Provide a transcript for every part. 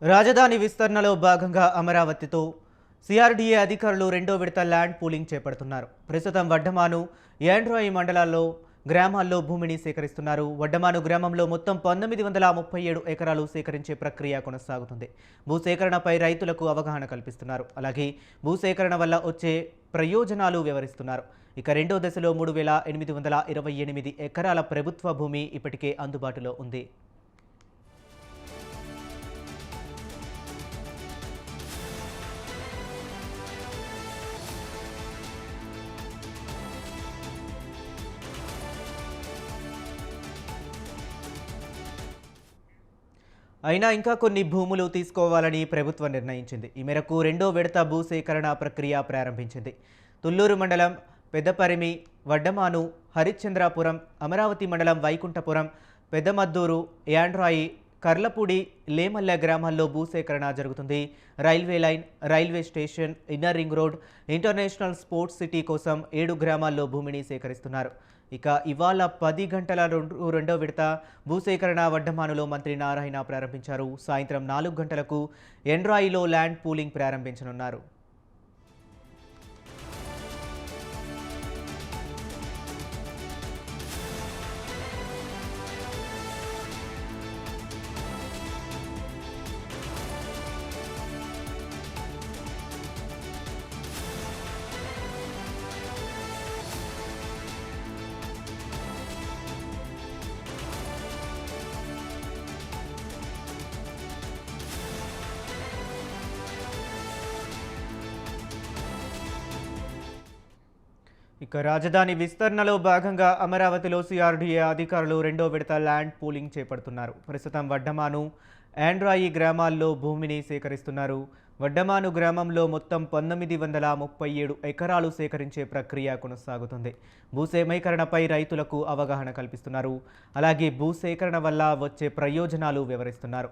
రాజధాని విస్తరణలో భాగంగా అమరావతితో సిఆర్డీఏ అధికారులు రెండో విడత ల్యాండ్ పూలింగ్ చేపడుతున్నారు. ప్రస్తుతం వడ్డమాను, యాండ్రాయి మండలాల్లో గ్రామాల్లో భూమిని సేకరిస్తున్నారు. వడ్డమాను గ్రామంలో మొత్తం 1937 ఎకరాలు సేకరించే ప్రక్రియ కొనసాగుతుంది. భూసేకరణపై రైతులకు అవగాహన కల్పిస్తున్నారు. అలాగే భూసేకరణ వల్ల వచ్చే ప్రయోజనాలు వివరిస్తున్నారు. ఇక రెండో దశలో 3828 ఎకరాల ప్రభుత్వ భూమి ఇప్పటికే అందుబాటులో ఉంది. అయినా ఇంకా కొన్ని భూములు తీసుకోవాలని ప్రభుత్వం నిర్ణయించింది. ఈ మేరకు రెండో విడత భూసేకరణ ప్రక్రియ ప్రారంభించింది. తుళ్లూరు మండలం పెద్దపరిమి, వడ్డమాను, హరిశ్చంద్రాపురం, అమరావతి మండలం వైకుంఠపురం, పెద్దమద్దూరు, యాండ్రాయి, కర్లపూడి, లేమల్ల గ్రామాల్లో భూసేకరణ జరుగుతుంది. Railway line, railway station, inner ring road, international sports city కోసం 7 గ్రామాల్లో భూమిని సేకరిస్తున్నారు. ఇక ఇవాళ 10 గంటల రెండో విడత భూసేకరణ వడ్డమానులో మంత్రి నారాయణ ప్రారంభించారు. సాయంత్రం 4 గంటలకు ఎండ్రాయిలో ల్యాండ్ పూలింగ్ ప్రారంభించనున్నారు. ఇక రాజధాని విస్తరణలో భాగంగా అమరావతిలో సిఆర్డీఏ అధికారులు రెండో విడత ల్యాండ్ పూలింగ్ చేపడుతున్నారు. ప్రస్తుతం వడ్డమాను, యాండ్రాయి గ్రామాల్లో భూమిని సేకరిస్తున్నారు. వడ్డమాను గ్రామంలో మొత్తం 1937 ఎకరాలు సేకరించే ప్రక్రియ కొనసాగుతుంది. భూసేకరణపై రైతులకు అవగాహన కల్పిస్తున్నారు. అలాగే భూసేకరణ వల్ల వచ్చే ప్రయోజనాలు వివరిస్తున్నారు.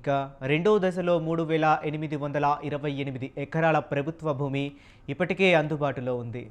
ఇక రెండో దశలో 3828 ఎకరాల ప్రభుత్వ భూమి ఇప్పటికే అందుబాటులో ఉంది.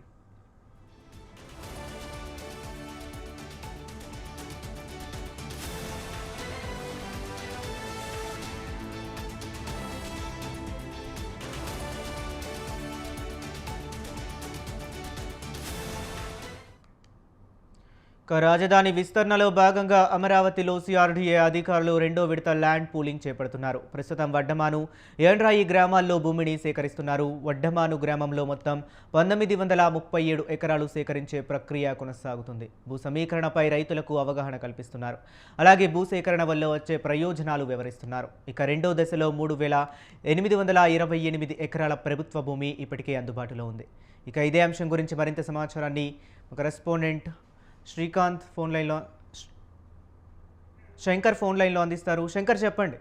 రాజధాని విస్తరణలో భాగంగా అమరావతిలో సిఆర్డీఏ అధికారులు రెండో విడత ల్యాండ్ పూలింగ్ చేపడుతున్నారు. ప్రస్తుతం వడ్డమాను, యాండ్రాయి గ్రామాల్లో భూమిని సేకరిస్తున్నారు. వడ్డమాను గ్రామంలో మొత్తం 1937 ఎకరాలు సేకరించే ప్రక్రియ కొనసాగుతుంది. భూ సమీకరణపై రైతులకు అవగాహన కల్పిస్తున్నారు. అలాగే భూసేకరణ వల్ల వచ్చే ప్రయోజనాలు వివరిస్తున్నారు. ఇక రెండో దశలో 3828 ఎకరాల ప్రభుత్వ భూమి ఇప్పటికే అందుబాటులో ఉంది. ఇక ఇదే అంశం గురించి మరింత సమాచారాన్ని కరెస్పాండెంట్ శ్రీకాంత్ శంకర్ ఫోన్ లైన్లో అందిస్తారు. శంకర్, చెప్పండి.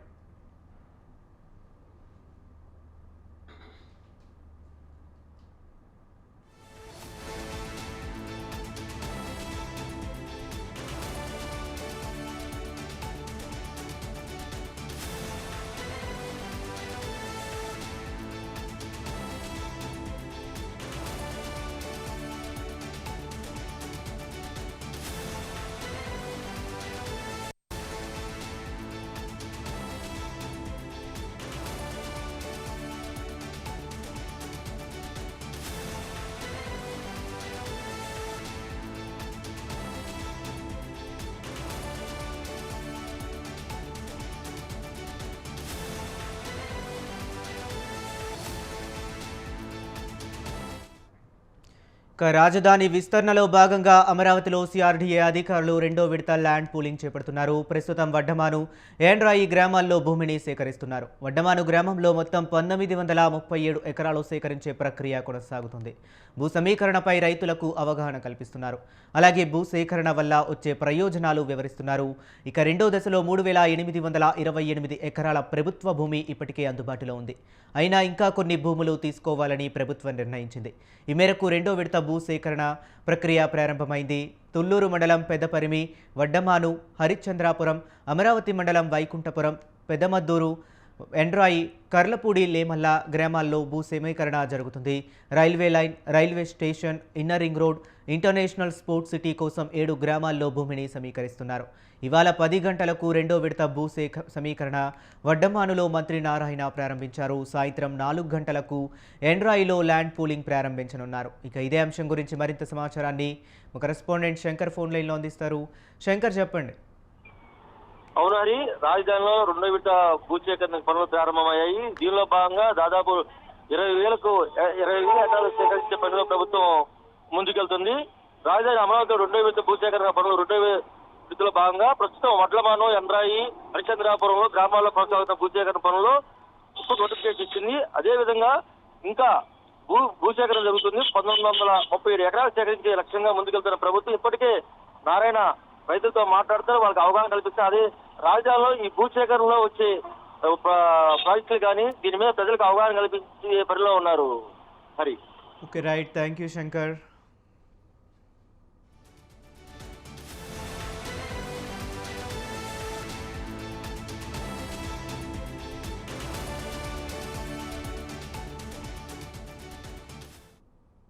రాజధాని విస్తరణలో భాగంగా అమరావతిలో సిఆర్డీఏ అధికారులు రెండో విడత ల్యాండ్ పూలింగ్ చేపడుతున్నారు. ప్రస్తుతం వడ్డమాను, యాండ్రాయి గ్రామాల్లో భూమిని సేకరిస్తున్నారు. వడ్డమాను గ్రామంలో మొత్తం 1937 ఎకరాలు సేకరించే ప్రక్రియ కొనసాగుతుంది. భూ సమీకరణపై రైతులకు అవగాహన కల్పిస్తున్నారు. అలాగే భూసేకరణ వల్ల వచ్చే ప్రయోజనాలు వివరిస్తున్నారు. ఇక రెండో దశలో 3828 ఎకరాల ప్రభుత్వ భూమి ఇప్పటికే అందుబాటులో ఉంది. అయినా ఇంకా కొన్ని భూములు తీసుకోవాలని ప్రభుత్వం నిర్ణయించింది. ఈ మేరకు రెండో విడత భూసేకరణ ప్రక్రియ ప్రారంభమైంది. తుళ్లూరు మండలం పెద్దపరిమి, వడ్డమాను, హరిశ్చంద్రాపురం, అమరావతి మండలం వైకుంఠపురం, పెద్దమద్దూరు, ఎండ్రాయి, కర్లపూడి, లేమల్ల గ్రామాల్లో భూ సమీకరణ జరుగుతుంది. Railway line, railway station, inner ring road, international sports city కోసం 7 గ్రామాల్లో భూమిని సమీకరిస్తున్నారు. ఇవాళ 10 గంటలకు రెండో విడత భూ సమీకరణ వడ్డమానులో మంత్రి నారాయణ ప్రారంభించారు. సాయంత్రం 4 గంటలకు ఎండ్రాయిలో ల్యాండ్ పూలింగ్ ప్రారంభించనున్నారు. ఇక ఇదే అంశం గురించి మరింత సమాచారాన్ని మా కరెస్పాండెంట్ శంకర్ ఫోన్ లైన్లో అందిస్తారు. శంకర్, చెప్పండి. అవును హరి, రాజధానిలో రెండో విడత భూసేకరణ పనులు ప్రారంభమయ్యాయి. దీనిలో భాగంగా దాదాపు 20,000 ఎకరాలు సేకరించే పనిలో ప్రభుత్వం ముందుకెళ్తుంది. రాజధాని అమరావతిలో రెండో విడత భూసేకరణ పనులు రెండో విడతలో భాగంగా ప్రస్తుతం వడ్లమాను, ఎండ్రాయి, హరిశ్చంద్రాపురంలో గ్రామాల్లో కొనసాగుతున్న భూసేకరణ పనులు ఇప్పుడు నోటిఫికేషన్ ఇచ్చింది. అదేవిధంగా ఇంకా భూసేకరణ జరుగుతుంది. 1937 ఎకరాలు సేకరించే లక్ష్యంగా ముందుకెళ్తున్న ప్రభుత్వం ఇప్పటికే నారాయణ రైతులతో మాట్లాడుతారు, వాళ్ళకి అవగాహన కల్పిస్తారు. అదే రాజధానిలో ఈ భూసేకరణలో వచ్చే ప్రాజెక్టులు కానీ దీని మీద ప్రజలకు అవగాహన కల్పించే పనిలో ఉన్నారు Hari. Okay, right. Thank you, Shankar.